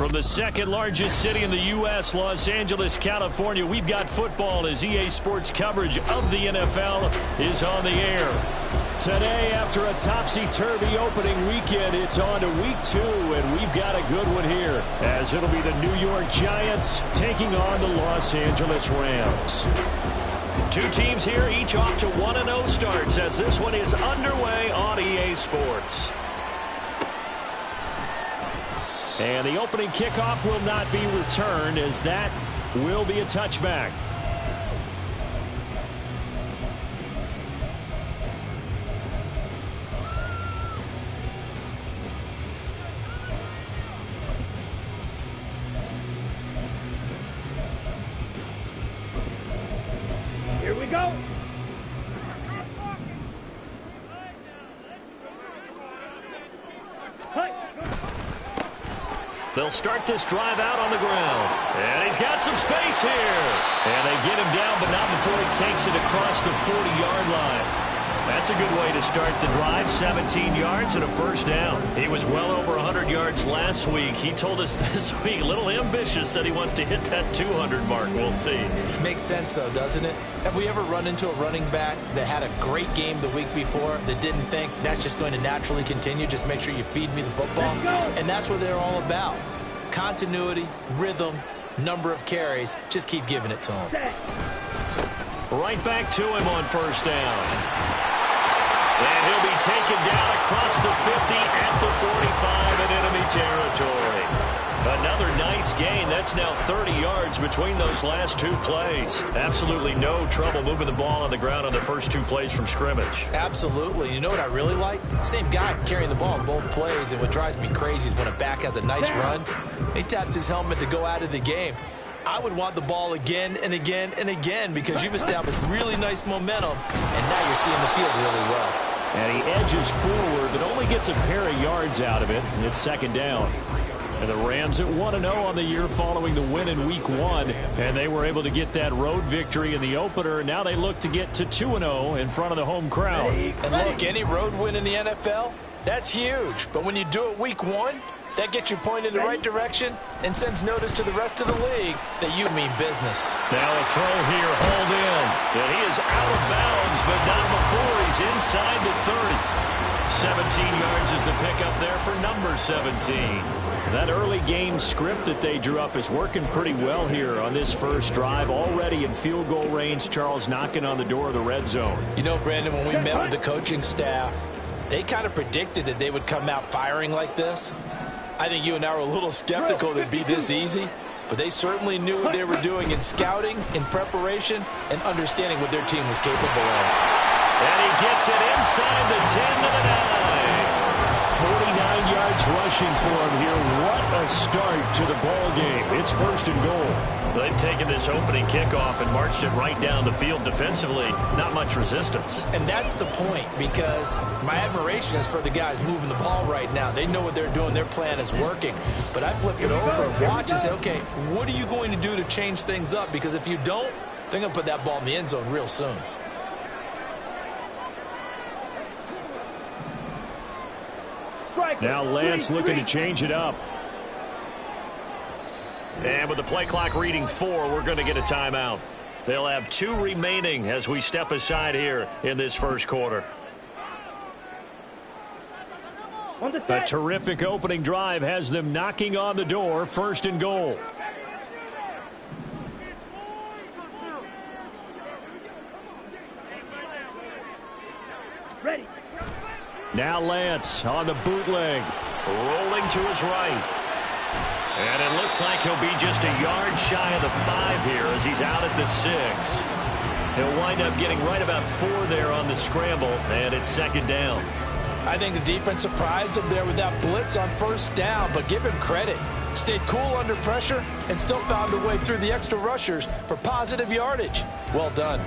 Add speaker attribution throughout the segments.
Speaker 1: From the second largest city in the U.S., Los Angeles, California, we've got football as EA Sports coverage of the NFL is on the air. Today, after a topsy-turvy opening weekend, it's on to week 2, and we've got a good one here, as it'll be the New York Giants taking on the Los Angeles Rams. Two teams here, each off to 1-0 starts, as this one is underway on EA Sports. And the opening kickoff will not be returned, as that will be a touchback.
Speaker 2: Here we go.
Speaker 1: They'll start this drive out on the ground. And he's got some space here. And they get him down, but not before he takes it across the 40-yard line. That's a good way to start the drive. 17 yards and a first down. He was well over 100 yards last week. He told us this week, a little ambitious, said he wants to hit that 200 mark. We'll see.
Speaker 3: Makes sense, though, doesn't it? Have we ever run into a running back that had a great game the week before that didn't think that's just going to naturally continue? Just make sure you feed me the football. And that's what they're all about. Continuity, rhythm, number of carries. Just keep giving it to him.
Speaker 1: Right back to him on first down. And he'll be taken down across the 50 at the 45 in enemy territory. Another nice gain. That's now 30 yards between those last two plays. Absolutely no trouble moving the ball on the ground on the first two plays from scrimmage.
Speaker 3: Absolutely. You know what I really like? Same guy carrying the ball in both plays, and what drives me crazy is when a back has a nice run, he taps his helmet to go out of the game. I would want the ball again and again and again because you've established really nice momentum, and now you're seeing the field really well.
Speaker 1: And he edges forward, but only gets a pair of yards out of it, and it's second down. And the Rams at 1-0 on the year following the win in Week 1, and they were able to get that road victory in the opener. Now they look to get to 2-0 in front of the home crowd.
Speaker 3: And look, any road win in the NFL, that's huge. But when you do it Week 1, that gets you pointed in the right direction and sends notice to the rest of the league that you mean business.
Speaker 1: Now a throw here, hold in. And he is out of bounds, but not before he's inside the 30. 17 yards is the pickup there for number 17. That early game script that they drew up is working pretty well here on this first drive. Already in field goal range, Charles knocking on the door of the red zone.
Speaker 3: You know, Brandon, when we met with the coaching staff, they kind of predicted that they would come out firing like this. I think you and I were a little skeptical that it'd be this easy, but they certainly knew what they were doing in scouting, in preparation, and understanding what their team was capable of.
Speaker 1: And he gets it inside the 10 to the 9. 49 yards rushing for him here. What a start to the ball game. It's first and goal. They've taken this opening kickoff and marched it right down the field defensively. Not much resistance.
Speaker 3: And that's the point, because my admiration is for the guys moving the ball right now. They know what they're doing. Their plan is working. But I flip it over and watch and say, okay, what are you going to do to change things up? Because if you don't, they're going to put that ball in the end zone real soon.
Speaker 1: Now Lance looking to change it up. And with the play clock reading 4, we're going to get a timeout. They'll have 2 remaining as we step aside here in this first quarter. A terrific opening drive has them knocking on the door. First and goal.
Speaker 2: Ready.
Speaker 1: Now Lance on the bootleg. Rolling to his right. And it looks like he'll be just a yard shy of the 5 here as he's out at the 6. He'll wind up getting right about 4 there on the scramble, and it's second down.
Speaker 3: I think the defense surprised him there with that blitz on first down, but give him credit. Stayed cool under pressure and still found a way through the extra rushers for positive yardage. Well done.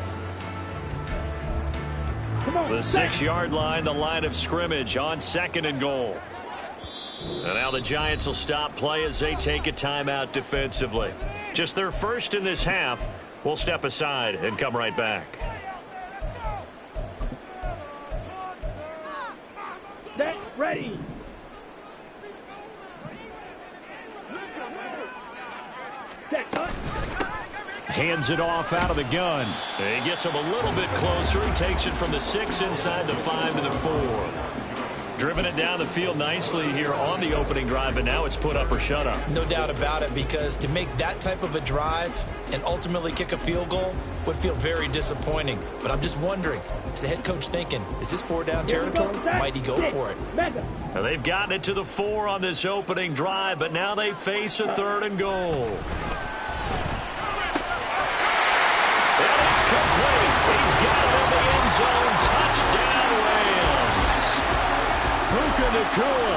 Speaker 1: The 6-yard line, the line of scrimmage on second and goal. And now the Giants will stop play as they take a timeout defensively. Just their first in this half. We'll step aside and come right back.
Speaker 2: Set, ready.
Speaker 1: hands it off out of the gun. He gets him a little bit closer. He takes it from the 6 inside the 5 to the 4. Driven it down the field nicely here on the opening drive, but now it's put up or shut up.
Speaker 3: No doubt about it, because to make that type of a drive and ultimately kick a field goal would feel very disappointing. But I'm just wondering, is the head coach thinking, is this 4-down territory? Might he go for it?
Speaker 1: Now they've gotten it to the 4 on this opening drive, but now they face a 3rd and goal. And it's complete. He's got it in the end zone. Touchdown, Rams. Puka Nacua,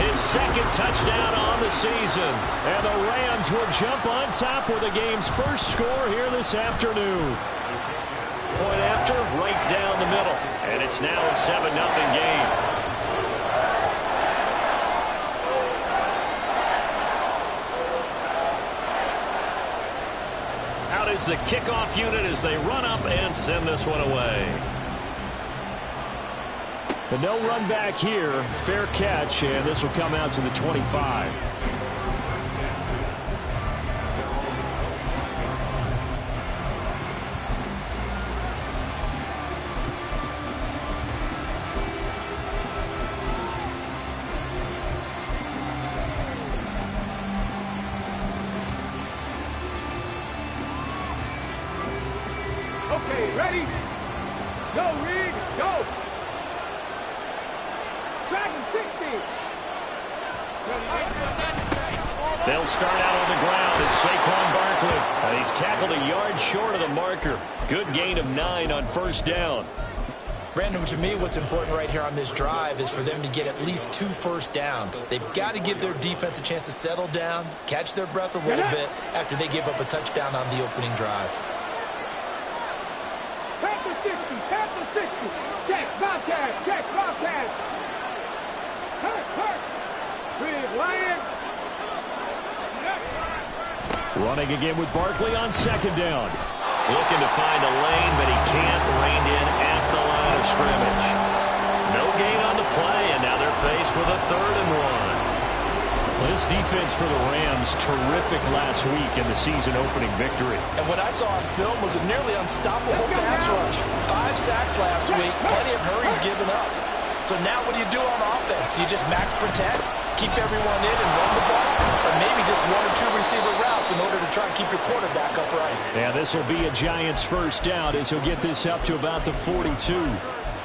Speaker 1: his 2nd touchdown on the season. And the Rams will jump on top with the game's first score here this afternoon. Point after, right down the middle. And it's now a 7-0 game. Out is the kickoff unit as they run up and send this one away. But no run back here. Fair catch, and this will come out to the 25.
Speaker 2: Okay, ready? Go, Reed, go! Dragon 60!
Speaker 1: They'll start out on the ground. It's Saquon Barkley. And he's tackled a yard short of the marker. Good gain of 9 on 1st down.
Speaker 3: Brandon, to me, what's important right here on this drive is for them to get at least 2 first downs. They've got to give their defense a chance to settle down, catch their breath a little bit after they give up a touchdown on the opening drive.
Speaker 2: Panther 60, Panther 60. Check, Bobcat, check, Bobcat. Hurt. Big Lion.
Speaker 1: Running again with Barkley on 2nd down. Looking to find a lane, but he can't. Reined in at the line of scrimmage. No gain on the play, and now they're faced with a 3rd and 1. This defense for the Rams, terrific last week in the season-opening victory.
Speaker 3: And what I saw on film was a nearly unstoppable pass rush. 5 sacks last week, plenty of hurries given up. So now what do you do on offense? You just max protect, keep everyone in and run the ball, or maybe just 1 or 2 receiver routes in order to try and keep your quarterback upright.
Speaker 1: Yeah, this will be a Giants 1st down as he'll get this up to about the 42.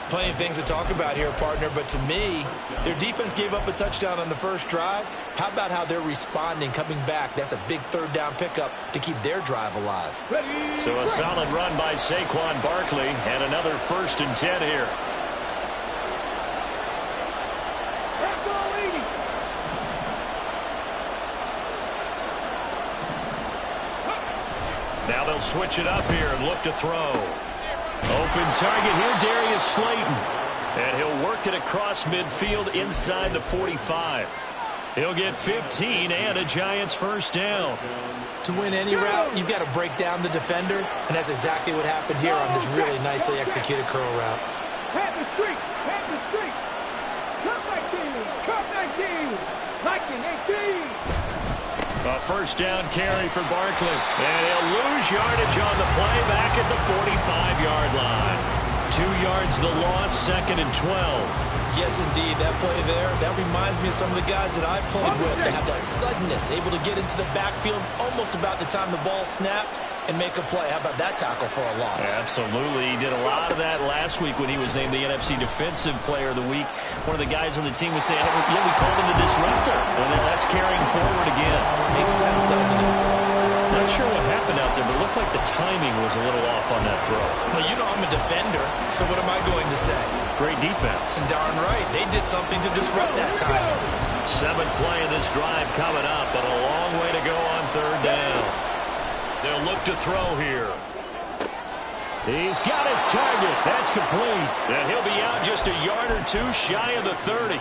Speaker 3: Plenty of things to talk about here, partner, but to me, their defense gave up a touchdown on the 1st drive. How about how they're responding, coming back? That's a big 3rd down pickup to keep their drive alive.
Speaker 1: So a solid run by Saquon Barkley and another 1st and 10 here. Now they'll switch it up here and look to throw. Open target here, Darius Slayton. And he'll work it across midfield inside the 45. He'll get 15 and a Giants 1st down.
Speaker 3: To win any route, you've got to break down the defender, and that's exactly what happened here on this really nicely executed curl route.
Speaker 2: Panther streak, Panther streak. Come 19, Viking 18.
Speaker 1: A 1st down carry for Barkley. And he'll lose yardage on the play back at the 45-yard line. 2 yards the loss, 2nd and 12.
Speaker 3: Yes, indeed. That play there, that reminds me of some of the guys that I played with. They have that suddenness, able to get into the backfield almost about the time the ball snapped and make a play. How about that tackle for a loss?
Speaker 1: Absolutely. He did a lot of that last week when he was named the NFC Defensive Player of the Week. One of the guys on the team was saying, yeah, we called him the disruptor. And then that's carrying forward again.
Speaker 3: Makes sense, doesn't it?
Speaker 1: Not sure what happened out there, but it looked like the timing was a little off on that throw.
Speaker 3: Well, you know I'm a defender, so what am I going to say?
Speaker 1: Great defense.
Speaker 3: Darn right. They did something to disrupt that timing.
Speaker 1: 7th play of this drive coming up, but a long way to go on 3rd down. They'll look to throw here. He's got his target. That's complete. And he'll be out just a yard or 2 shy of the 30.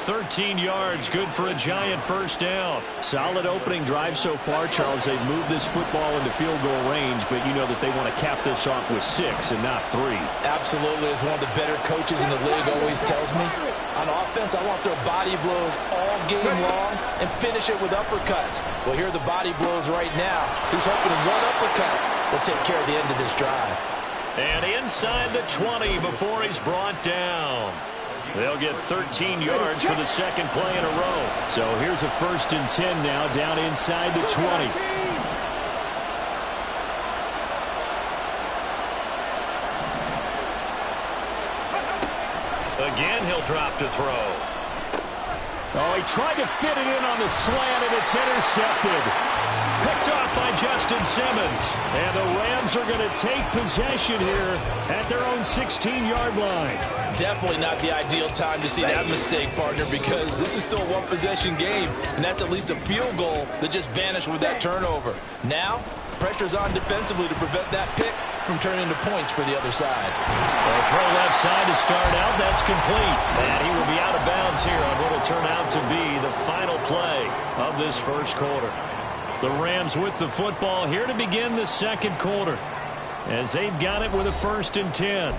Speaker 1: 13 yards, good for a Giant 1st down. Solid opening drive so far, Charles. They've moved this football into field goal range, but you know that they want to cap this off with 6 and not 3.
Speaker 3: Absolutely. As one of the better coaches in the league always tells me, On offense, I want their body blows all game long and finish it with uppercuts. Well, here are the body blows right now. He's hoping one uppercut will take care of the end of this drive.
Speaker 1: And inside the 20 before he's brought down. They'll get 13 yards for the second play in a row. So here's a 1st and 10 now down inside the 20. Again, he'll drop to throw. Oh, he tried to fit it in on the slant, and it's intercepted. Picked off by Justin Simmons. And the Rams are going to take possession here at their own 16-yard line.
Speaker 3: Definitely not the ideal time to see that mistake, partner, because this is still a one-possession game, and that's at least a field goal that just vanished with that turnover. Now, pressure's on defensively to prevent that pick from turning into points for the other side.
Speaker 1: Well, throw left side to start out. That's complete. And he will be out of bounds here on what will turn out to be the final play of this first quarter. The Rams with the football here to begin the second quarter, as they've got it with a 1st and 10.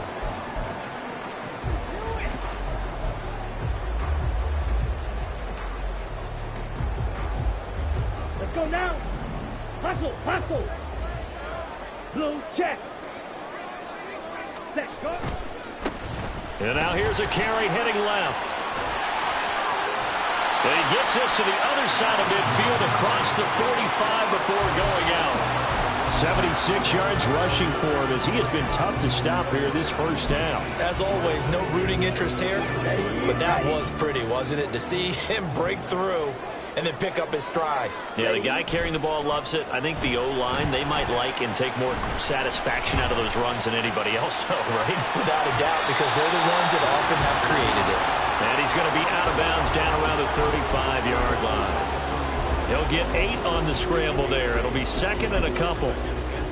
Speaker 2: Let's go now. Hustle, hustle. Blue check. Let's go.
Speaker 1: And now here's a carry heading left. And he gets us to the other side of midfield across the 45 before going out. 76 yards rushing for him, as he has been tough to stop here this first down.
Speaker 3: As always, no rooting interest here, but that was pretty, wasn't it? To see him break through and then pick up his stride.
Speaker 1: Yeah, the guy carrying the ball loves it. I think the O-line, they might like and take more satisfaction out of those runs than anybody else, though, right?
Speaker 3: Without a doubt, because they're the ones that often have created it.
Speaker 1: And he's going to be out of bounds down around the 35-yard line. He'll get 8 on the scramble there. It'll be 2nd and a couple.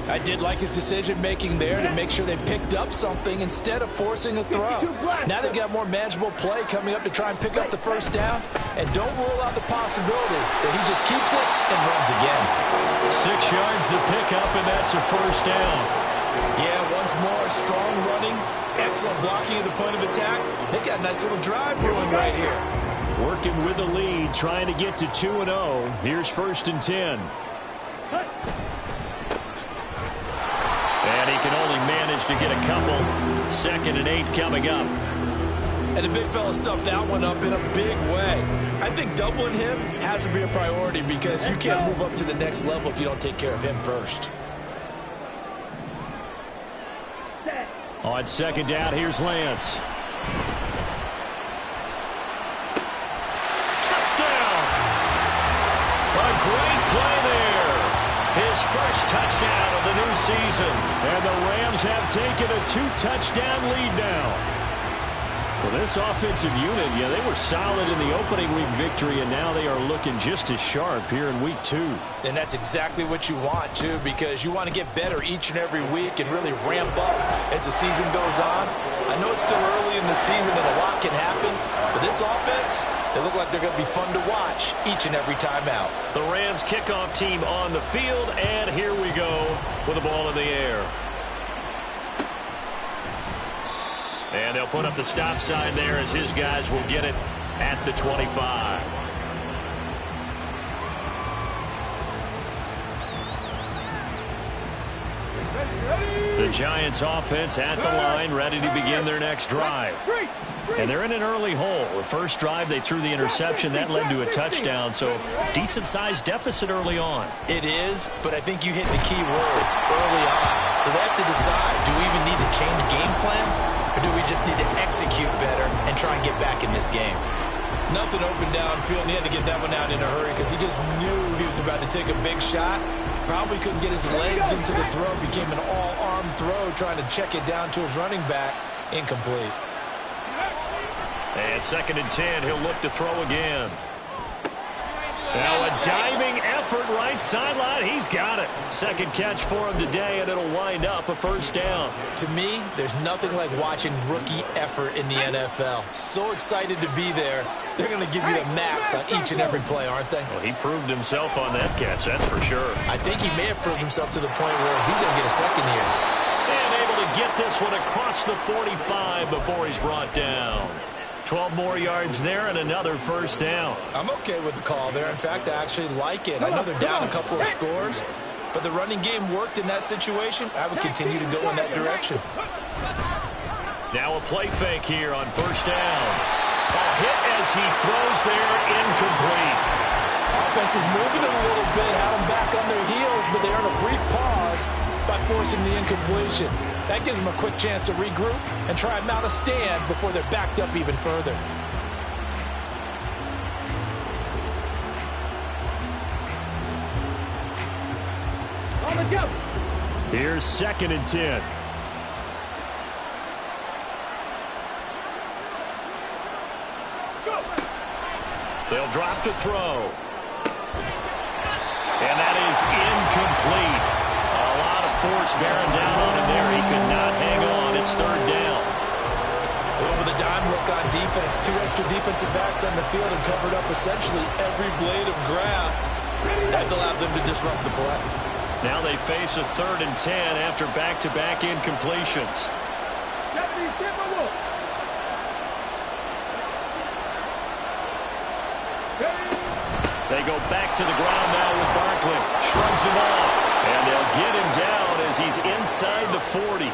Speaker 3: I did like his decision-making there to make sure they picked up something instead of forcing a throw. Now they've got more manageable play coming up to try and pick up the first down. And don't rule out the possibility that he just keeps it and runs again.
Speaker 1: 6 yards the pickup, and that's a first down.
Speaker 3: Yeah, once more, strong running, excellent blocking at the point of attack. They got a nice little drive brewing right here.
Speaker 1: Working with the lead, trying to get to 2-0. Here's 1st and 10. And he can only manage to get a couple. 2nd and 8 coming up.
Speaker 3: And the big fella stuffed that one up in a big way. I think doubling him has to be a priority because you can't move up to the next level if you don't take care of him first.
Speaker 1: On 2nd down, here's Lance. Touchdown! A great play there. His first touchdown of the new season. And the Rams have taken a 2-touchdown lead now. Well, this offensive unit, yeah, they were solid in the opening week victory, and now they are looking just as sharp here in week 2.
Speaker 3: And that's exactly what you want, too, because you want to get better each and every week and really ramp up as the season goes on. I know it's still early in the season and a lot can happen, but this offense, they look like they're going to be fun to watch each and every time out.
Speaker 1: The Rams kickoff team on the field, and here we go with the ball in the air. And they'll put up the stop sign there as his guys will get it at the 25. The Giants offense at the line, ready to begin their next drive. And they're in an early hole. The first drive, they threw the interception. That led to a touchdown, so decent-sized deficit early on.
Speaker 3: It is, but I think you hit the key words early on. So they have to decide, do we even need to change game plan, or do we just need to execute better and try and get back in this game? Nothing open downfield, and he had to get that one out in a hurry because he just knew he was about to take a big shot. Probably couldn't get his legs into the throw. Became an all-arm throw, trying to check it down to his running back. Incomplete.
Speaker 1: And 2nd and 10, he'll look to throw again. Now a diving effort right sideline. He's got it. Second catch for him today, and it'll wind up a first down.
Speaker 3: To me, there's nothing like watching rookie effort in the NFL. So excited to be there. They're going to give you the max on each and every play, aren't they?
Speaker 1: Well, he proved himself on that catch, that's for sure.
Speaker 3: I think he may have proved himself to the point where he's going to get a second here.
Speaker 1: And able to get this one across the 45 before he's brought down. 12 more yards there and another first down.
Speaker 3: I'm okay with the call there. In fact, I actually like it. I know they're down a couple of scores, but the running game worked in that situation. I would continue to go in that direction.
Speaker 1: Now a play fake here on first down. A hit as he throws there, incomplete.
Speaker 4: Offense is moving it a little bit, had them back on their heels, but they earn a brief pause by forcing the incompletion. That gives them a quick chance to regroup and try and mount a stand before they're backed up even further.
Speaker 2: On the go.
Speaker 1: Here's 2nd and 10. They'll drop to throw. And that is incomplete. A lot of force bearing down on him there. He could not hang on. It's 3rd down.
Speaker 3: With a dime look on defense, 2 extra defensive backs on the field and covered up essentially every blade of grass. That allowed them to disrupt the play.
Speaker 1: Now they face a 3rd and 10 after back-to-back incompletions. They go back to the ground now with Barkley. Shrugs him off. And they'll get him down as he's inside the 40.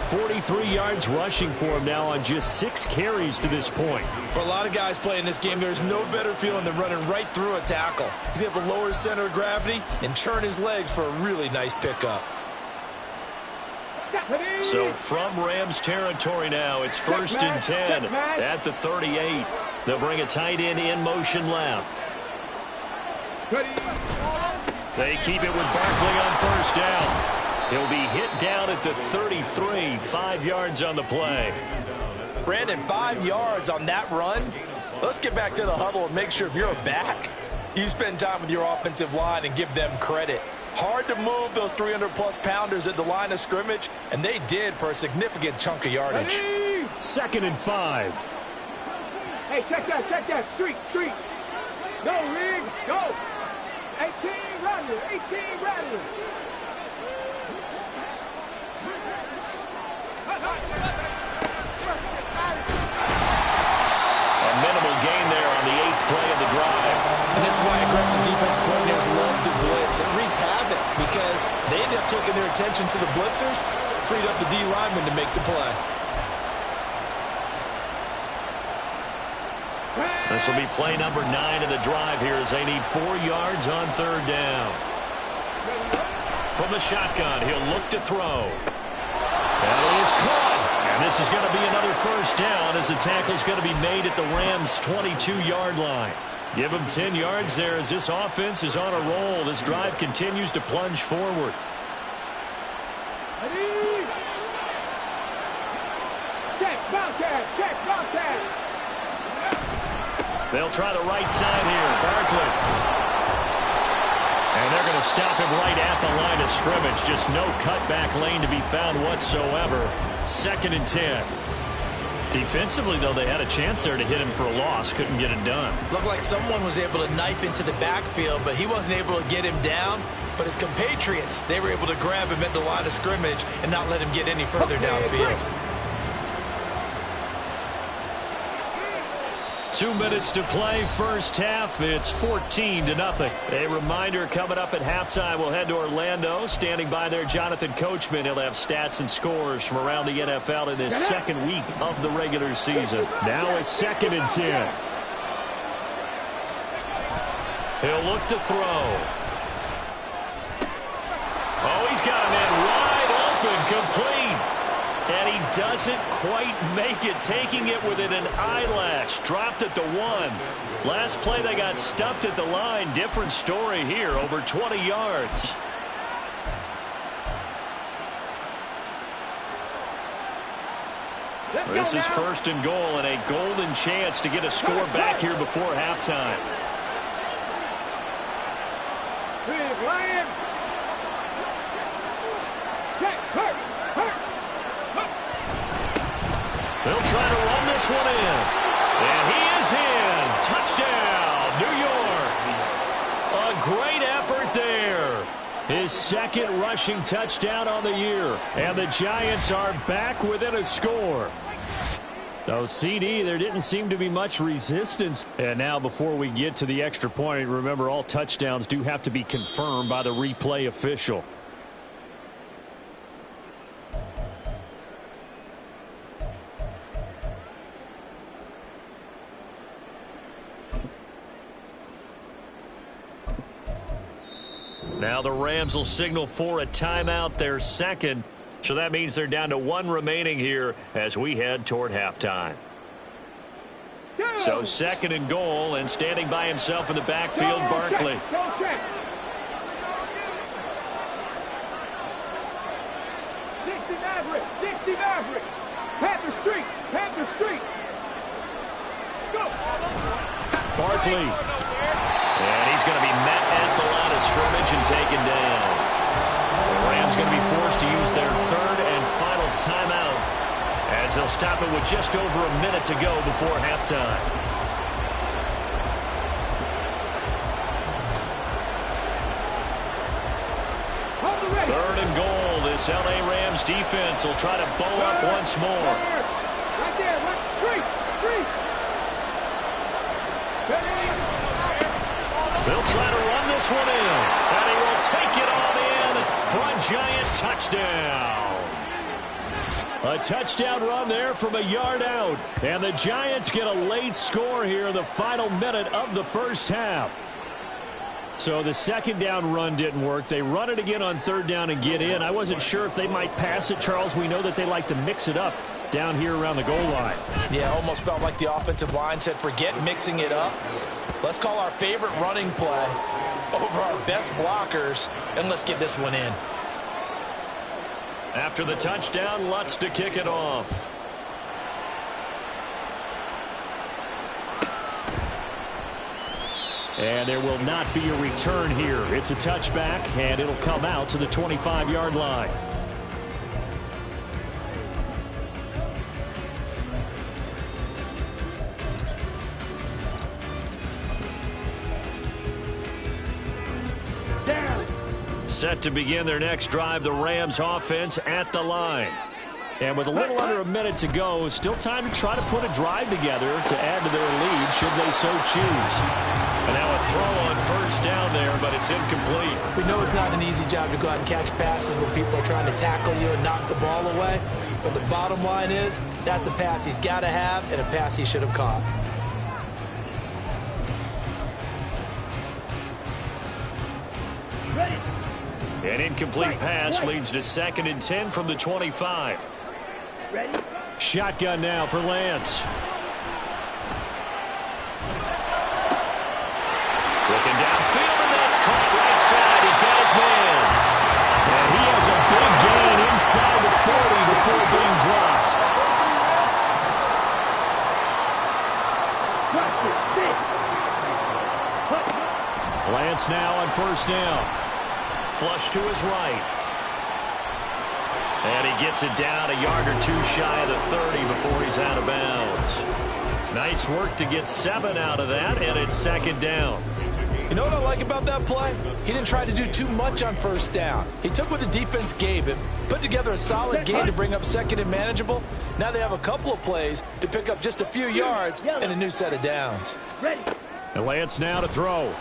Speaker 1: 43 yards rushing for him now on just 6 carries to this point.
Speaker 3: For a lot of guys playing this game, there's no better feeling than running right through a tackle. He's able to lower his center of gravity and turn his legs for a really nice pickup.
Speaker 1: So from Rams territory now, it's 1st and 10 at the 38. They'll bring a tight end in motion left. They keep it with Barkley on first down. He'll be hit down at the 33, 5 yards on the play.
Speaker 4: Brandon, 5 yards on that run. Let's get back to the huddle and make sure if you're a back, you spend time with your offensive line and give them credit. Hard to move those 300-plus pounders at the line of scrimmage, and they did for a significant chunk of yardage.
Speaker 1: 2nd and 5.
Speaker 2: Hey, check that. Street. Go, Riggs, go. 18 Rattler.
Speaker 1: A minimal gain there on the 8th play of the drive.
Speaker 3: And this is why aggressive defense coordinators love to blitz. It wreaks havoc because they end up taking their attention to the blitzers, freed up the D lineman to make the play.
Speaker 1: This will be play number 9 of the drive here as they need 4 yards on 3rd down. From the shotgun, he'll look to throw. That is caught. And this is going to be another first down as the tackle is going to be made at the Rams' 22-yard line. Give them 10 yards there as this offense is on a roll. This drive continues to plunge forward.
Speaker 2: Check, Bobcat.
Speaker 1: They'll try the right side here. Barkley. And they're going to stop him right at the line of scrimmage. Just no cutback lane to be found whatsoever. 2nd and 10. Defensively, though, they had a chance there to hit him for a loss. Couldn't get it done.
Speaker 3: Looked like someone was able to knife into the backfield, but he wasn't able to get him down. But his compatriots, they were able to grab him at the line of scrimmage and not let him get any further downfield.
Speaker 1: 2 minutes to play, first half. It's 14-0. A reminder coming up at halftime. We'll head to Orlando. Standing by there, Jonathan Coachman. He'll have stats and scores from around the NFL in this 2nd week of the regular season. Now it's 2nd and 10. He'll look to throw. Oh, he's got a man wide open, complete. And he doesn't quite make it, taking it within an eyelash. Dropped at the 1. Last play, they got stuffed at the line. Different story here, over 20 yards. This is 1st and goal and a golden chance to get a score back here before halftime.
Speaker 2: Big Lion. Check, hurt.
Speaker 1: They'll try to run this one in. And he is in. Touchdown, New York. A great effort there. His 2nd rushing touchdown on the year. And the Giants are back within a score. So, CD, there didn't seem to be much resistance. And now before we get to the extra point, remember all touchdowns do have to be confirmed by the replay official. Now the Rams will signal for a timeout, their second. So that means they're down to one remaining here as we head toward halftime. So second and goal, and standing by himself in the backfield, Barkley.
Speaker 2: 60 Maverick, 60 Maverick. Panther Street, Panther Street. Go.
Speaker 1: Barkley. And he's going to be met at the line of scrimmage and taken down. The Rams going to be forced to use their third and final timeout as they'll stop it with just over a minute to go before halftime. Third and goal. This L.A. Rams defense will try to bow up once more.
Speaker 2: Right there, right, street.
Speaker 1: They'll try to run this one in, and he will take it on in for a giant touchdown. A touchdown run there from a yard out, and the Giants get a late score here in the final minute of the first half. So the second down run didn't work. They run it again on third down and get in. I wasn't sure if they might pass it, Charles. We know that they like to mix it up down here around the goal line.
Speaker 4: Yeah, almost felt like the offensive line said, forget mixing it up. Let's call our favorite running play over our best blockers, and let's get this one in.
Speaker 1: After the touchdown, Lutz to kick it off. And there will not be a return here. It's a touchback, and it'll come out to the 25-yard line. Set to begin their next drive, the Rams offense at the line. And with a little under a minute to go, still time to try to put a drive together to add to their lead should they so choose. And now a throw on first down there, but it's incomplete.
Speaker 3: We know it's not an easy job to go out and catch passes when people are trying to tackle you and knock the ball away. But the bottom line is, that's a pass he's got to have and a pass he should have caught.
Speaker 1: An incomplete pass leads to 2nd and 10 from the 25.
Speaker 2: Ready?
Speaker 1: Shotgun now for Lance. Looking downfield, and that's caught right side. He's got his man. And he has a big gain inside the 40 before being dropped. Lance now on first down. Flush to his right. And he gets it down a yard or two shy of the 30 before he's out of bounds. Nice work to get 7 out of that, and it's 2nd down.
Speaker 4: You know what I like about that play? He didn't try to do too much on first down. He took what the defense gave him, put together a solid game to bring up 2nd and manageable. Now they have a couple of plays to pick up just a few yards and a new set of downs.
Speaker 1: And Lance now to throw.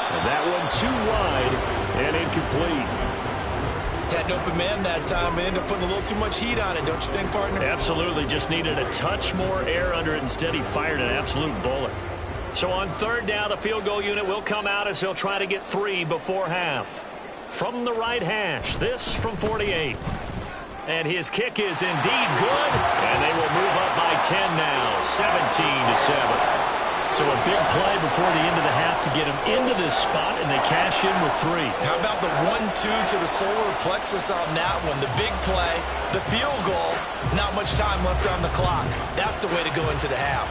Speaker 1: And that one too wide and incomplete.
Speaker 4: Had an open man that time, but ended up putting a little too much heat on it, don't you think, partner?
Speaker 1: Absolutely. Just needed a touch more air under it. Instead, he fired an absolute bullet. So on third down, the field goal unit will come out as he'll try to get 3 before half. From the right hash, this from 48. And his kick is indeed good. And they will move up by 10 now, 17-7. So a big play before the end of the half to get him into this spot, and they cash in with 3.
Speaker 4: How about the 1-2 to the solar plexus on that one? The big play, the field goal, not much time left on the clock. That's the way to go into the half.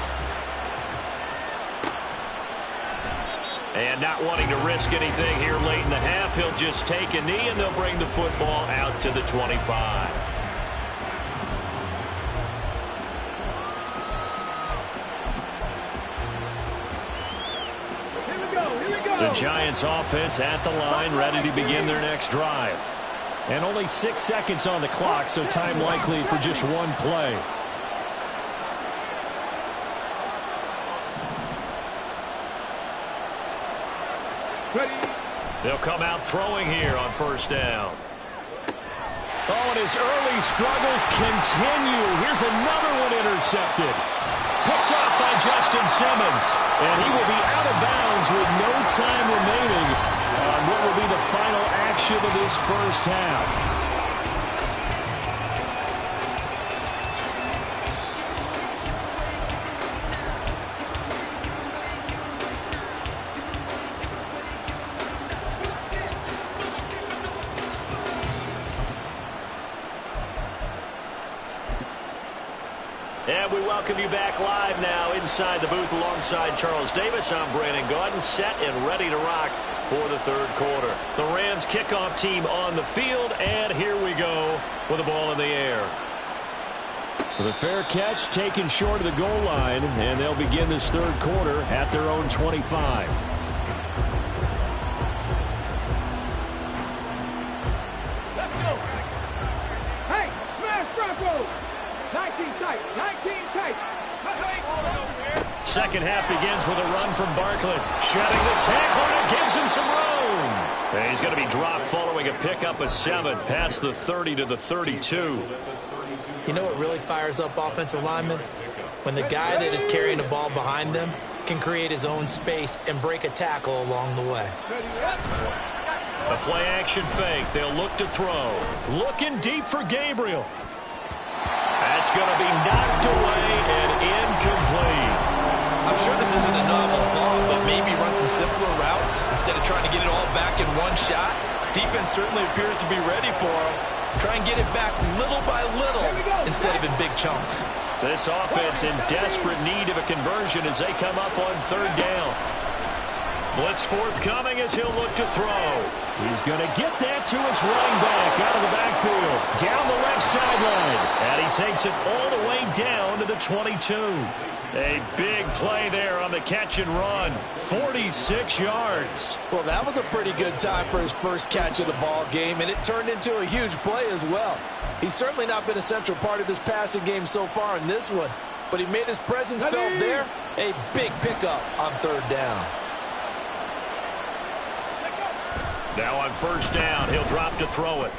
Speaker 1: And not wanting to risk anything here late in the half, he'll just take a knee, and they'll bring the football out to the 25. The Giants offense at the line, ready to begin their next drive. And only 6 seconds on the clock, so time likely for just one play. They'll come out throwing here on first down. Oh, and his early struggles continue. Here's another one intercepted. Picked off by Justin Simmons. And he will be out of bounds with no time remaining on what will be the final action of this first half. And we welcome you back live now inside the booth alongside Charles Davis. I'm Brandon Gaudin, set and ready to rock for the third quarter. The Rams kickoff team on the field, and here we go with the ball in the air. With a fair catch taken short of the goal line, and they'll begin this third quarter at their own 25.
Speaker 2: Let's go. Hey, smash Broncos. 19 tight, 19 tight.
Speaker 1: Second half begins with a run from Barkley. Shedding the tackle, and it gives him some room. And he's going to be dropped following a pickup of 7 past the 30 to the 32.
Speaker 3: You know what really fires up offensive linemen? When the guy that is carrying the ball behind them can create his own space and break a tackle along the way.
Speaker 1: A play-action fake. They'll look to throw. Looking deep for Gabriel. That's going to be knocked away and incomplete.
Speaker 4: I'm sure this isn't a novel thought, but maybe run some simpler routes instead of trying to get it all back in one shot. Defense certainly appears to be ready for him. Try and get it back little by little instead of in big chunks.
Speaker 1: This offense in desperate need of a conversion as they come up on third down. Blitz forthcoming as he'll look to throw. He's going to get that to his running back out of the backfield. Down the left sideline. And he takes it all the way down to the 22. A big play there on the catch and run. 46 yards.
Speaker 4: Well, that was a pretty good time for his first catch of the ball game, and it turned into a huge play as well. He's certainly not been a central part of this passing game so far in this one, but he made his presence felt there. A big pickup on third down.
Speaker 1: Now on first down, he'll drop to throw it.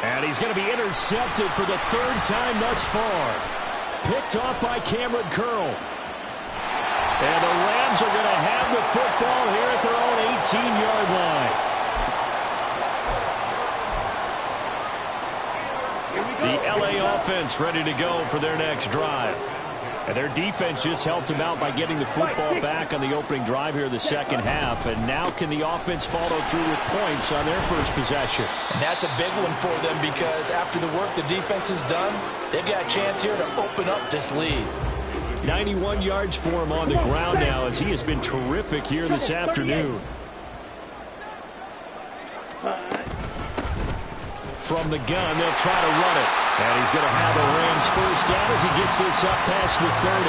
Speaker 1: And he's going to be intercepted for the third time thus far. Picked off by Cameron Curl. And the Rams are going to have the football here at their own 18-yard line. The LA offense ready to go for their next drive. And their defense just helped them out by getting the football back on the opening drive here in the second half. And now can the offense follow through with points on their first possession?
Speaker 4: And that's a big one for them because after the work the defense has done, they've got a chance here to open up this lead.
Speaker 1: 91 yards for him on the ground now as he has been terrific here this afternoon. From the gun, they'll try to run it. And he's going to have the Rams first down as he gets this up past the 30.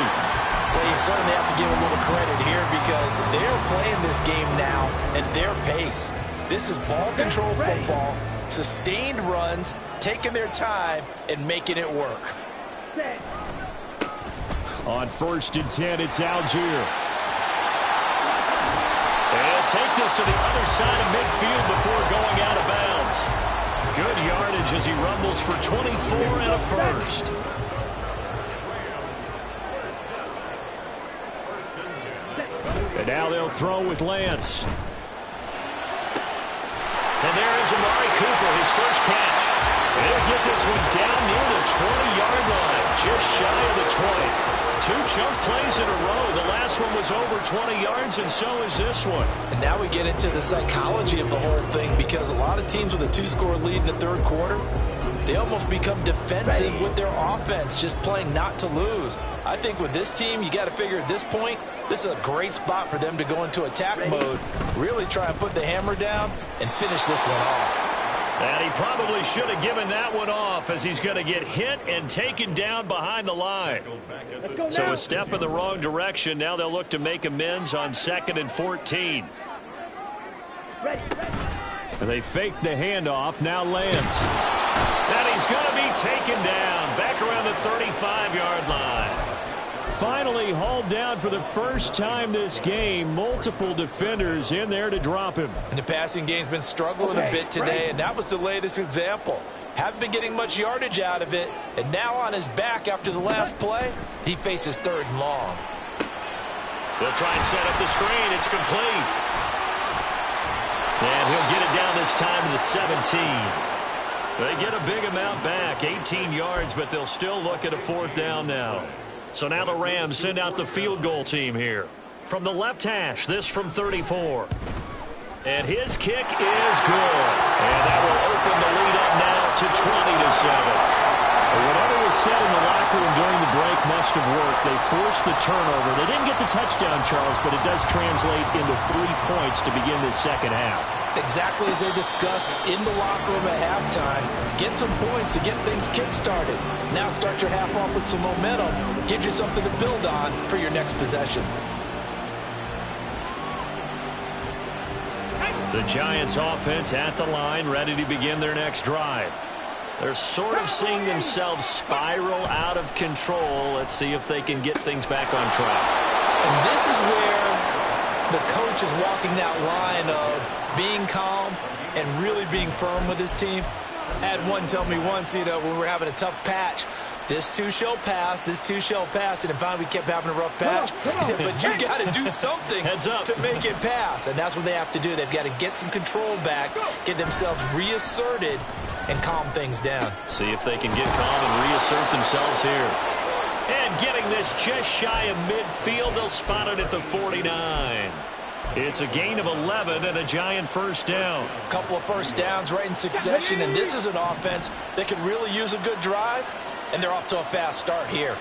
Speaker 4: Well, you certainly have to give a little credit here because they're playing this game now at their pace. This is ball control football, sustained runs, taking their time, and making it work.
Speaker 1: On first and 10, it's Algier. They'll take this to the other side of midfield before going out of bounds. Good yardage as he rumbles for 24 and a first. And now they'll throw with Lance. And there is Amari Cooper, his first catch. And he'll get this one down near the 20-yard line, just shy of the 20. 2 chunk plays in a row. The last one was over 20 yards, and so is this one.
Speaker 4: And now we get into the psychology of the whole thing because a lot of teams with a 2-score lead in the third quarter, they almost become defensive with their offense, just playing not to lose. I think with this team, you got to figure at this point, this is a great spot for them to go into attack mode, really try and put the hammer down and finish this one off.
Speaker 1: And he probably should have given that one off as he's going to get hit and taken down behind the line. So a step in the wrong direction. Now they'll look to make amends on 2nd and 14. And they fake the handoff. Now Lance. And he's going to be taken down back around the 35-yard line. finally hauled down for the first time this game. Multiple defenders in there to drop him.
Speaker 4: And the passing game's been struggling a bit today, and that was the latest example. Haven't been getting much yardage out of it, and now on his back after the last play, he faces 3rd and long.
Speaker 1: They'll try and set up the screen. It's complete. And he'll get it down this time to the 17. They get a big amount back, 18 yards, but they'll still look at a 4th down now. So now the Rams send out the field goal team here. From the left hash, this from 34. And his kick is good. And that will open the lead up now to 20-7. Whatever was said in the locker room during the break must have worked. They forced the turnover. They didn't get the touchdown, Charles, but it does translate into 3 points to begin this second half.
Speaker 4: Exactly as they discussed in the locker room at halftime. Get some points to get things kick-started. Now start your half off with some momentum. Gives you something to build on for your next possession.
Speaker 1: The Giants offense at the line, ready to begin their next drive. They're sort of seeing themselves spiral out of control. Let's see if they can get things back on track.
Speaker 3: And this is where the coach is walking that line of being calm and really being firm with his team. I had one tell me once, when we were having a tough patch, this too shall pass, this too shall pass. And finally we kept having a rough patch. He said, but you got to do something to make it pass. And that's what they have to do. They've got to get some control back, get themselves reasserted, and calm things down.
Speaker 1: See if they can get calm and reassert themselves here. And getting this just shy of midfield, they'll spot it at the 49. It's a gain of 11 and a Giant 1st down.
Speaker 4: A couple of 1st downs right in succession, and this is an offense that could really use a good drive, and they're off to a fast start here.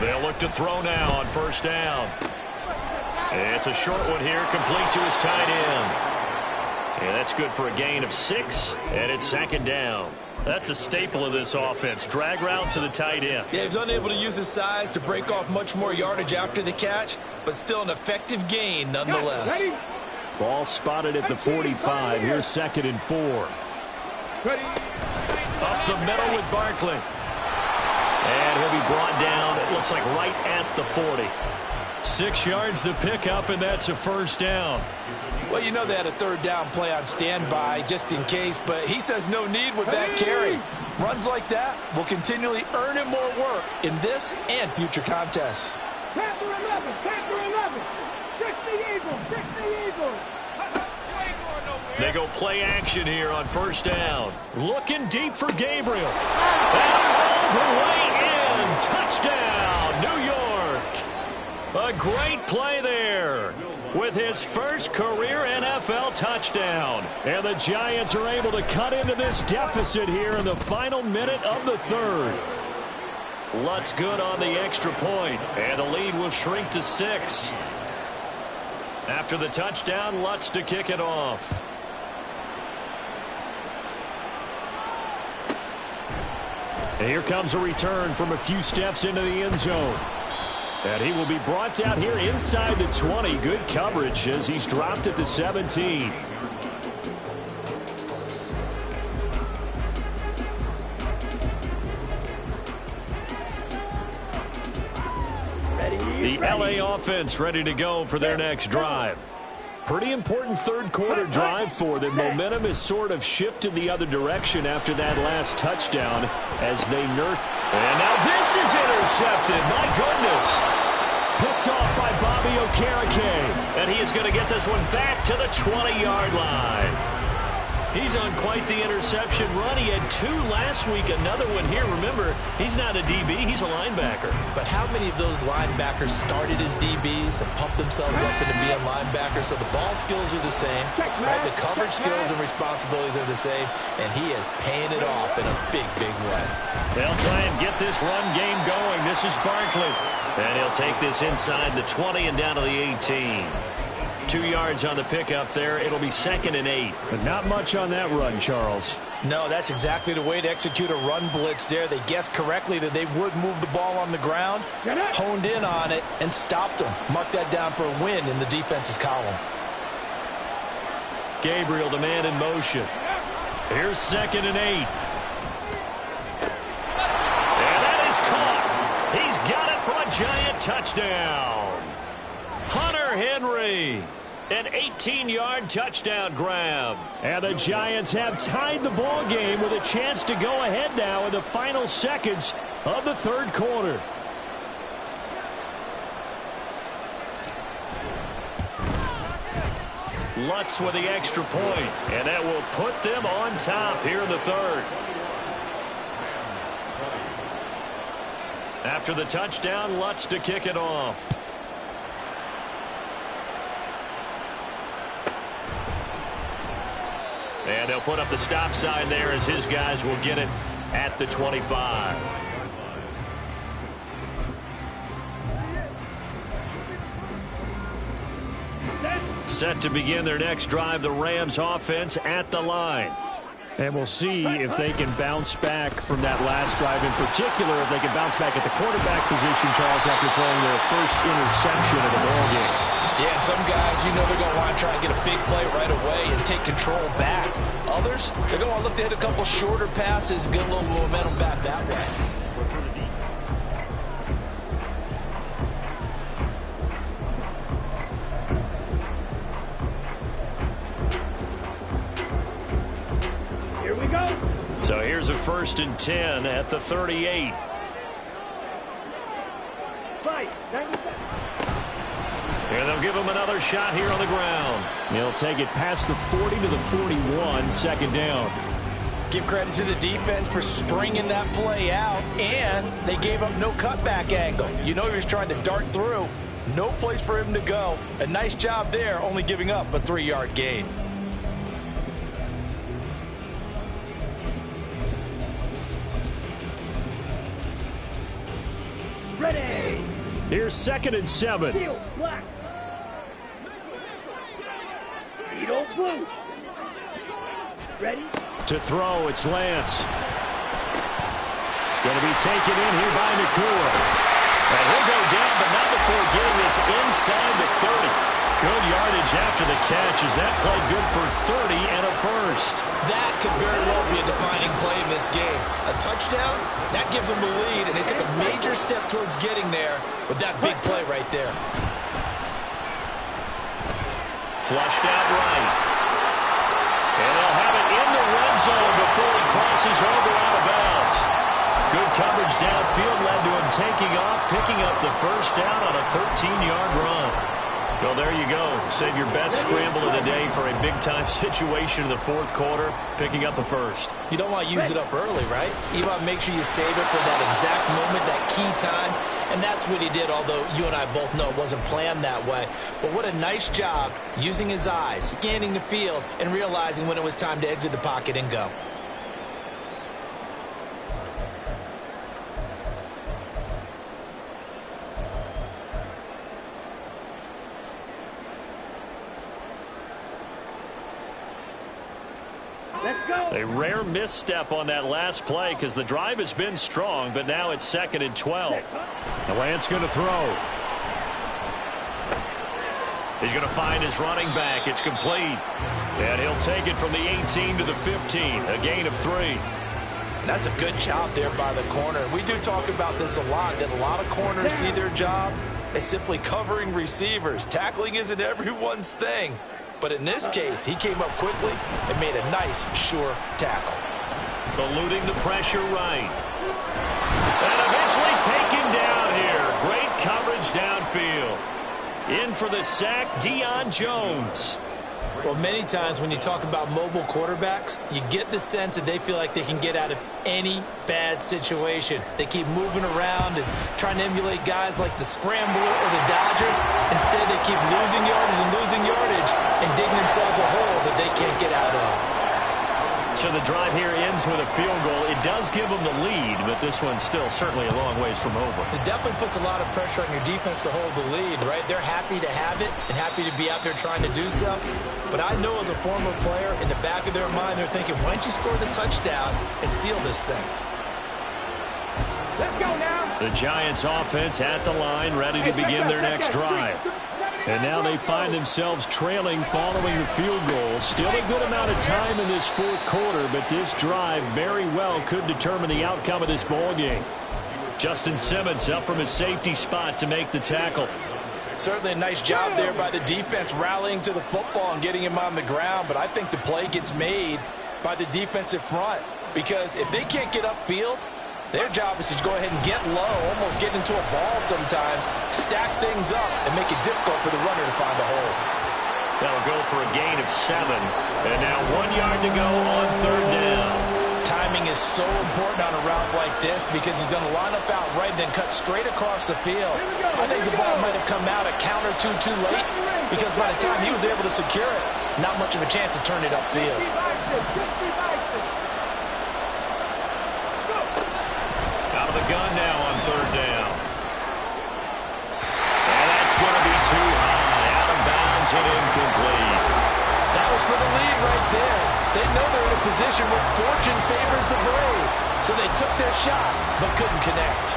Speaker 1: They'll look to throw now on 1st down. It's a short one here, complete to his tight end. Yeah, that's good for a gain of 6, and it's 2nd down. That's a staple of this offense. Drag route to the tight end.
Speaker 3: Yeah, he's unable to use his size to break off much more yardage after the catch, but still an effective gain nonetheless.
Speaker 1: Ball spotted at the 45. Here's 2nd and 4. Up the middle with Barkley. And he'll be brought down, it looks like right at the 40. 6 yards the pickup, and that's a 1st down.
Speaker 4: Well, you know they had a 3rd down play on standby just in case, but he says no need with that carry. Runs like that will continually earn him more work in this and future contests.
Speaker 2: Panther 11, Panther 11. 60 Eagles, 60 Eagles.
Speaker 1: They go play action here on 1st down. Looking deep for Gabriel. And all the way in. Touchdown, New York. A great play there with his first career NFL touchdown. And the Giants are able to cut into this deficit here in the final minute of the 3rd. Lutz good on the extra point, and the lead will shrink to 6. After the touchdown, Lutz to kick it off. And here comes a return from a few steps into the end zone. And he will be brought down here inside the 20. Good coverage as he's dropped at the 17. The LA offense ready to go for their next drive. Pretty important 3rd quarter drive for them. Momentum has sort of shifted the other direction after that last touchdown as they nurse. And now this is intercepted. My goodness. Picked off by Bobby Okereke. And he is going to get this one back to the 20-yard line. He's on quite the interception run. He had 2 last week, another one here. Remember, he's not a DB, he's a linebacker.
Speaker 3: But how many of those linebackers started as DBs and pumped themselves up into being linebackers? So the ball skills are the same, right? The coverage skills and responsibilities are the same, and he is paying it off in a big, big way.
Speaker 1: They'll try and get this run game going. This is Barkley. And he'll take this inside the 20 and down to the 18. 2 yards on the pickup there. It'll be 2nd and 8. But not much on that run, Charles.
Speaker 4: No, that's exactly the way to execute a run blitz there. They guessed correctly that they would move the ball on the ground, honed in on it, and stopped them. Mark that down for a win in the defense's column.
Speaker 1: Gabriel to man in motion. Here's 2nd and 8. And that is caught. for a giant touchdown. Hunter Henry, an 18-yard touchdown grab. And the Giants have tied the ball game with a chance to go ahead now in the final seconds of the third quarter. Lutz with the extra point, and that will put them on top here in the third. After the touchdown, Lutz to kick it off. And they'll put up the stop sign there as his guys will get it at the 25. Set to begin their next drive, the Rams offense at the line. And we'll see if they can bounce back from that last drive, in particular if they can bounce back at the quarterback position, Charles, after throwing their first interception of the ball game.
Speaker 4: Yeah, and some guys, you know they're going to want to try and get a big play right away and take control back. Others, they're going to look to hit a couple shorter passes and get a little momentum back that way.
Speaker 1: So here's a 1st and 10 at the 38. And they'll give him another shot here on the ground. He'll take it past the 40 to the 41, second down.
Speaker 4: Give credit to the defense for stringing that play out, and they gave up no cutback angle. You know he was trying to dart through. No place for him to go. A nice job there, only giving up a 3-yard gain.
Speaker 2: Ready.
Speaker 1: Here's 2nd and 7.
Speaker 2: Steel, black. Needle, blue. Ready.
Speaker 1: To throw, it's Lance. Going to be taken in here by Nakua. And he'll go down, but not before getting this inside the 30. Good yardage after the catch. Is that play good for 30 and a first?
Speaker 3: That could very well be a defining play in this game. A touchdown, that gives them the lead, and they took a major step towards getting there with that big play right there.
Speaker 1: Flushed out right. And they'll have it in the red zone before he crosses over out of bounds. Good coverage downfield led to him taking off, picking up the first down on a 13-yard run. So there you go. Save your best scramble of the day for a big-time situation in the fourth quarter, picking up the first.
Speaker 3: You don't want to use it up early, right? You want to make sure you save it for that exact moment, that key time. And that's what he did, although you and I both know it wasn't planned that way. But what a nice job using his eyes, scanning the field, and realizing when it was time to exit the pocket and go.
Speaker 1: A rare misstep on that last play because the drive has been strong, but now it's 2nd and 12. And Lance going to throw. He's going to find his running back. It's complete. And he'll take it from the 18 to the 15, a gain of 3.
Speaker 4: And that's a good job there by the corner. We do talk about this a lot, that a lot of corners see their job as simply covering receivers. Tackling isn't everyone's thing. But in this case, he came up quickly and made a nice, sure tackle.
Speaker 1: Eluding the pressure right. And eventually taken down here. Great coverage downfield. In for the sack, Deion Jones.
Speaker 3: Well, many times when you talk about mobile quarterbacks, you get the sense that they feel like they can get out of any bad situation. They keep moving around and trying to emulate guys like the Scrambler or the Dodger. Instead, they keep losing yardage and digging themselves a hole that they can't get out of.
Speaker 1: So the drive here ends with a field goal. It does give them the lead, but this one's still certainly a long ways from over.
Speaker 3: It definitely puts a lot of pressure on your defense to hold the lead, right? They're happy to have it and happy to be out there trying to do so. But I know as a former player, in the back of their mind, they're thinking, why don't you score the touchdown and seal this thing?
Speaker 2: Let's go now.
Speaker 1: The Giants offense at the line, ready to begin their next drive. And now they find themselves trailing following the field goal. Still a good amount of time in this fourth quarter, but this drive very well could determine the outcome of this ball game. Justin Simmons up from his safety spot to make the tackle.
Speaker 4: Certainly a nice job there by the defense rallying to the football and getting him on the ground, but I think the play gets made by the defensive front because if they can't get upfield, their job is to go ahead and get low, almost get into a ball sometimes, stack things up, and make it difficult for the runner to find a hole.
Speaker 1: That'll go for a gain of 7. And now 1 yard to go on 3rd down.
Speaker 4: Timing is so important on a route like this because he's going to line up out right and then cut straight across the field. I think the ball might have come out a count or two too late because by the time he was able to secure it, not much of a chance to turn it upfield.
Speaker 1: Out of the gun now on 3rd down. And that's going to be too high. Out of bounds and incomplete.
Speaker 4: That was for the lead right there. They know they're in a position where fortune favors the brave. So they took their shot, but couldn't connect.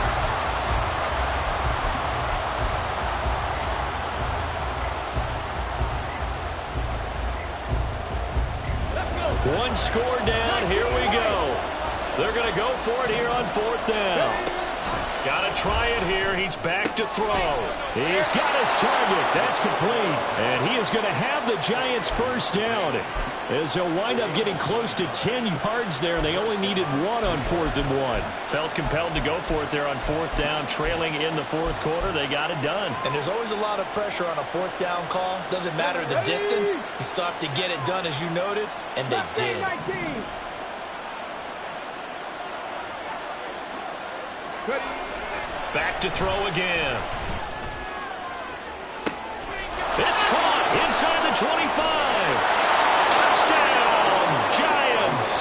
Speaker 1: One score down. Here we go. They're going to go for it here on 4th down. Got to try it here. He's back to throw. He's got his target. That's complete. And he is going to have the Giants' first down. As they'll wind up getting close to 10 yards there. They only needed 1 on 4th and 1. Felt compelled to go for it there on 4th down. Trailing in the 4th quarter. They got it done.
Speaker 3: And there's always a lot of pressure on a 4th down call. Doesn't matter the distance. You still have to get it done as you noted. And they did.
Speaker 1: Back to throw again. It's caught inside the 25. Touchdown, Giants.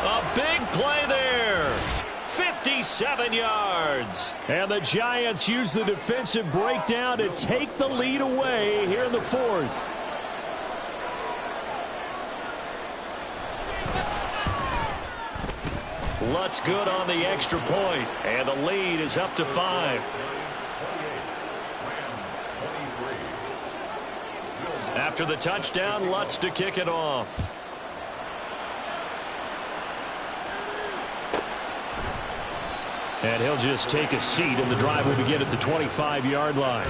Speaker 1: A big play there. 57 yards. And the Giants use the defensive breakdown to take the lead away here in the 4th. Lutz good on the extra point, and the lead is up to 5. After the touchdown, Lutz to kick it off. And he'll just take a seat, and the drive will begin at the 25-yard line.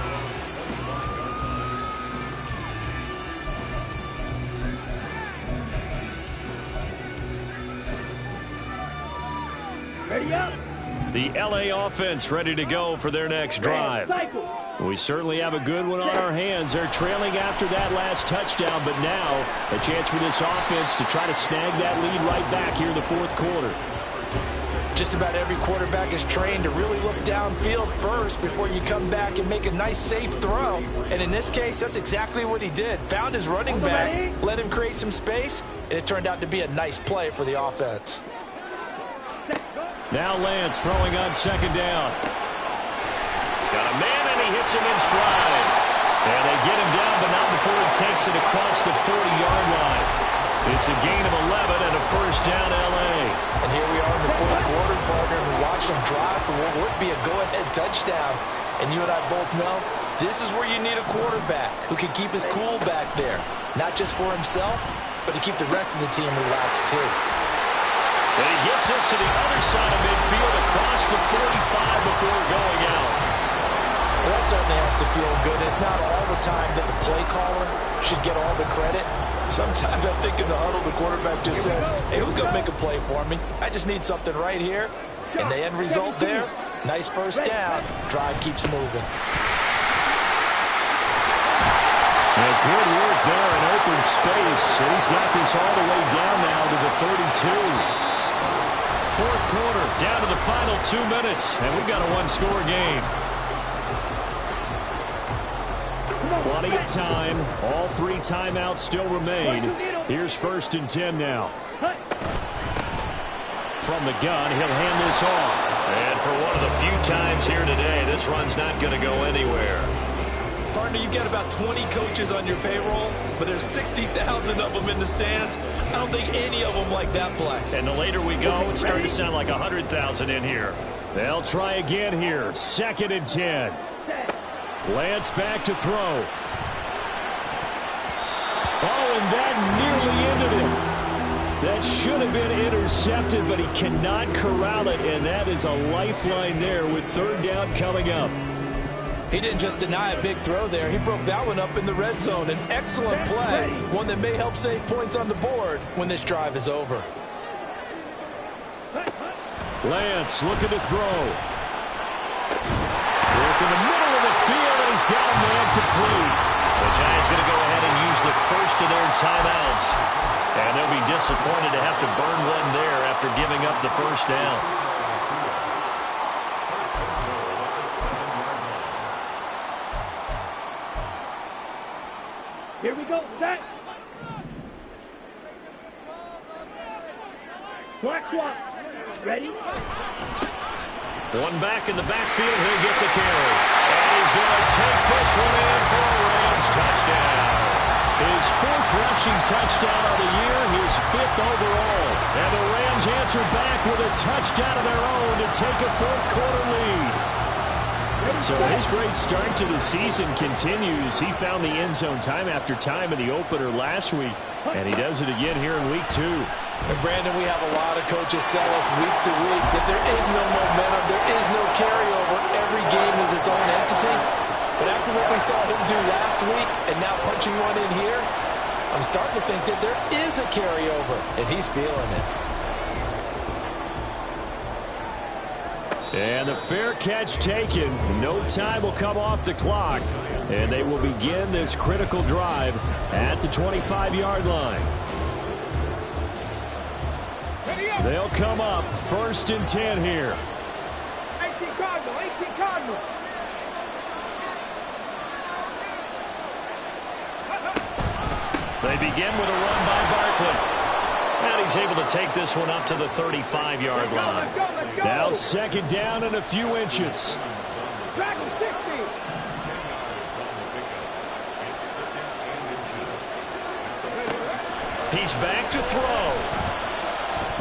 Speaker 1: The LA offense ready to go for their next drive. We certainly have a good one on our hands. They're trailing after that last touchdown, but now a chance for this offense to try to snag that lead right back here in the 4th quarter.
Speaker 4: Just about every quarterback is trained to really look downfield first before you come back and make a nice, safe throw. And in this case, that's exactly what he did. Found his running back, let him create some space, and it turned out to be a nice play for the offense.
Speaker 1: Now Lance throwing on 2nd down. Got a man, and he hits him in stride. And they get him down, but not before he takes it across the 40-yard line. It's a gain of 11 and a first down, L.A.
Speaker 4: And here we are in the 4th quarter, partner, and we watch them drive for what would be a go-ahead touchdown. And you and I both know this is where you need a quarterback who can keep his cool back there. Not just for himself, but to keep the rest of the team relaxed, too.
Speaker 1: And he gets us to the other side of midfield across the 45 before going out.
Speaker 4: Well, that certainly has to feel good. It's not all the time that the play caller should get all the credit. Sometimes I think in the huddle, the quarterback just says, hey, who's going to make a play for me? I just need something right here. And the end result there, nice first down. Drive keeps moving.
Speaker 1: And good work there in open space. And he's got this all the way down now to the 32. 4th quarter, down to the final 2 minutes, and we've got a 1-score game. Plenty of time. All 3 timeouts still remain. Here's 1st and 10 now. From the gun, he'll hand this off. And for one of the few times here today, this run's not going to go anywhere.
Speaker 5: Partner, you've got about 20 coaches on your payroll, but there's 60,000 of them in the stands. I don't think any of them like that play.
Speaker 1: And the later we go, it's starting to sound like 100,000 in here. They'll try again here. 2nd and 10. Lance back to throw. Oh, and that nearly ended it. That should have been intercepted, but he cannot corral it, and that is a lifeline there with third down coming up.
Speaker 4: He didn't just deny a big throw there. He broke that one up in the red zone. An excellent play, one that may help save points on the board when this drive is over.
Speaker 1: Lance looking to throw. Work in the middle of the field, and he's got a man complete. The Giants going to go ahead and use the first of their timeouts. And they'll be disappointed to have to burn one there after giving up the first down.
Speaker 2: Here we go, set. Black swap. Ready?
Speaker 1: One back in the backfield, he'll get the carry. And he's going to take this one in for a Rams touchdown. His fourth rushing touchdown of the year, his fifth overall. And the Rams answer back with a touchdown of their own to take a fourth quarter lead. So his great start to the season continues. He found the end zone time after time in the opener last week, and he does it again here in week 2.
Speaker 4: And Brandon, we have a lot of coaches sell us week to week that there is no momentum, there is no carryover. Every game is its own entity. But after what we saw him do last week and now punching one in here, I'm starting to think that there is a carryover, and he's feeling it.
Speaker 1: And the fair catch taken. No time will come off the clock. And they will begin this critical drive at the 25-yard line. They'll come up 1st and 10 here.
Speaker 2: 18 Cardinal, 18 Cardinal.
Speaker 1: They begin with a run by Barkley. And he's able to take this one up to the 35-yard line.
Speaker 2: Let's go.
Speaker 1: Now 2nd down and a few inches.
Speaker 2: Track 60.
Speaker 1: He's back to throw.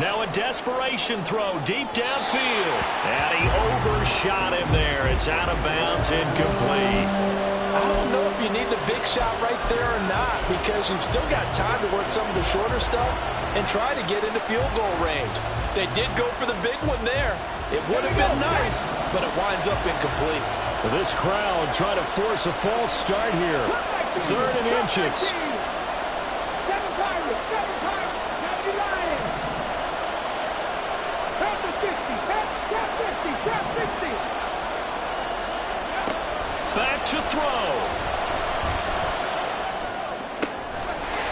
Speaker 1: Now a desperation throw deep downfield. And he overshot him there. It's out of bounds, incomplete.
Speaker 4: I don't know if you need the big shot right there or not, because you've still got time to work some of the shorter stuff and try to get into field goal range. They did go for the big one there. It would have been nice, but it winds up incomplete.
Speaker 1: Well, this crowd trying to force a false start here. 3rd and inches.
Speaker 2: 7 Pirates, 7 Pirates, 70 Lions. Tap the 60, tap 50, tap 60.
Speaker 1: Back to throw.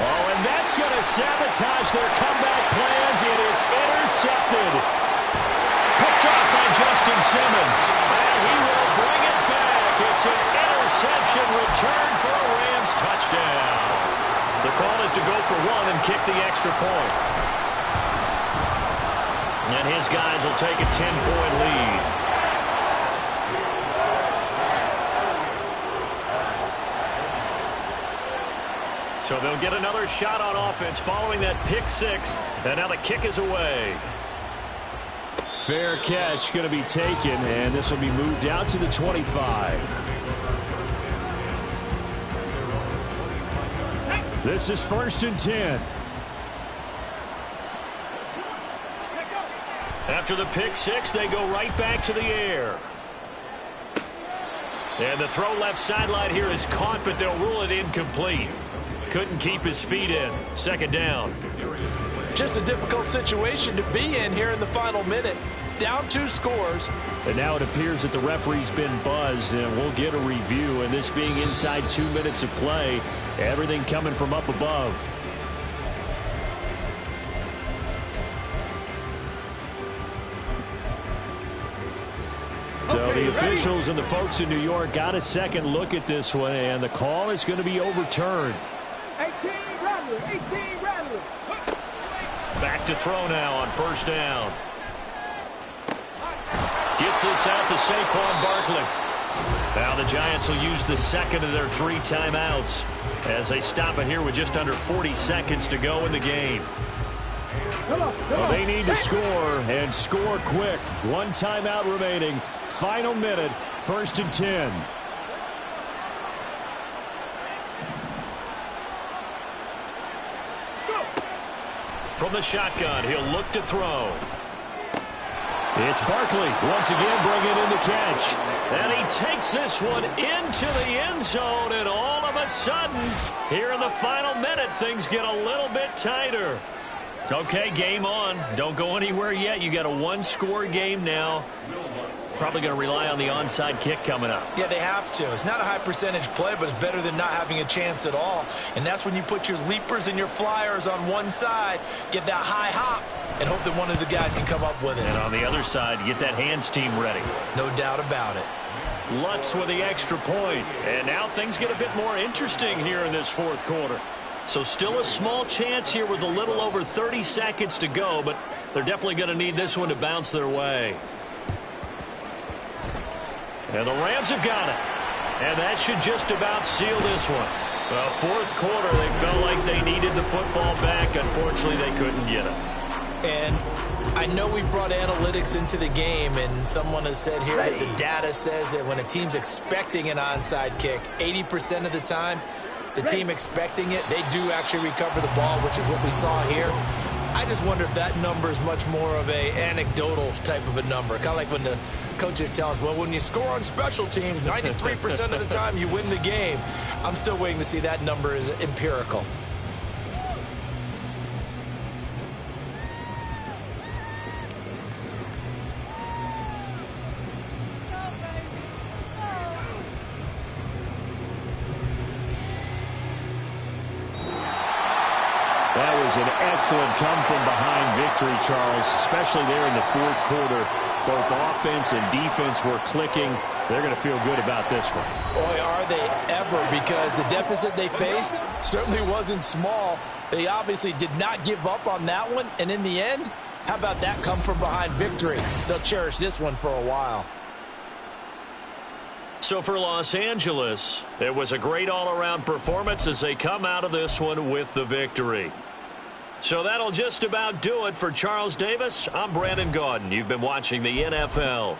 Speaker 1: Oh, and that's going to sabotage their comeback plans. It is intercepted. Picked off by Justin Simmons. And he will bring it back. It's an interception return for a Rams touchdown. The call is to go for one and kick the extra point. And his guys will take a 10-point lead. So they'll get another shot on offense following that pick 6. And now the kick is away. Fair catch going to be taken, and this will be moved out to the 25. This is 1st and 10. After the pick 6, they go right back to the air. And the throw left sideline here is caught, but they'll rule it incomplete. Couldn't keep his feet in. 2nd down.
Speaker 4: Just a difficult situation to be in here in the final minute. Down 2 scores.
Speaker 1: And now it appears that the referee's been buzzed, and we'll get a review. And this being inside 2 minutes of play, everything coming from up above. So the officials and the folks in New York got a second look at this one, and the call is going to be overturned.
Speaker 2: 18 Rattlers, 18 Rattlers.
Speaker 1: Back to throw now on 1st down. Gets this out to Saquon Barkley. Now the Giants will use the 2nd of their 3 timeouts as they stop it here with just under 40 seconds to go in the game. Well, they need to score, and score quick. 1 timeout remaining. Final minute, 1st and 10. From the shotgun, he'll look to throw. It's Barkley once again bringing in the catch. And he takes this one into the end zone, and all of a sudden, here in the final minute, things get a little bit tighter. Okay, game on. Don't go anywhere yet. You got a one-score game now. Probably going to rely on the onside kick coming up.
Speaker 4: Yeah, they have to. It's not a high percentage play, but it's better than not having a chance at all. And that's when you put your leapers and your flyers on one side, get that high hop, and hope that one of the guys can come up with it.
Speaker 1: And on the other side, get that hands team ready.
Speaker 4: No doubt about it.
Speaker 1: Lutz with the extra point. And now things get a bit more interesting here in this fourth quarter. So still a small chance here with a little over 30 seconds to go, but they're definitely going to need this one to bounce their way. And the Rams have got it. And that should just about seal this one. Well, fourth quarter, they felt like they needed the football back. Unfortunately, they couldn't get it.
Speaker 3: And I know we brought analytics into the game, and someone has said here that the data says that when a team's expecting an onside kick, 80% of the time, the team expecting it, they do actually recover the ball, which is what we saw here. I just wonder if that number is much more of a anecdotal type of a number. Kind of like when the coaches tell us, well, when you score on special teams, 93% of the time you win the game. I'm still waiting to see that number is empirical.
Speaker 1: That was an excellent come-from-behind victory, Charles, especially there in the fourth quarter. Both offense and defense were clicking. They're going to feel good about this one.
Speaker 4: Boy, are they ever, because the deficit they faced certainly wasn't small. They obviously did not give up on that one, and in the end, how about that come-from-behind victory? They'll cherish this one for a while.
Speaker 1: So for Los Angeles, it was a great all-around performance as they come out of this one with the victory. So that'll just about do it for Charles Davis. I'm Brandon Gaudin. You've been watching the NFL.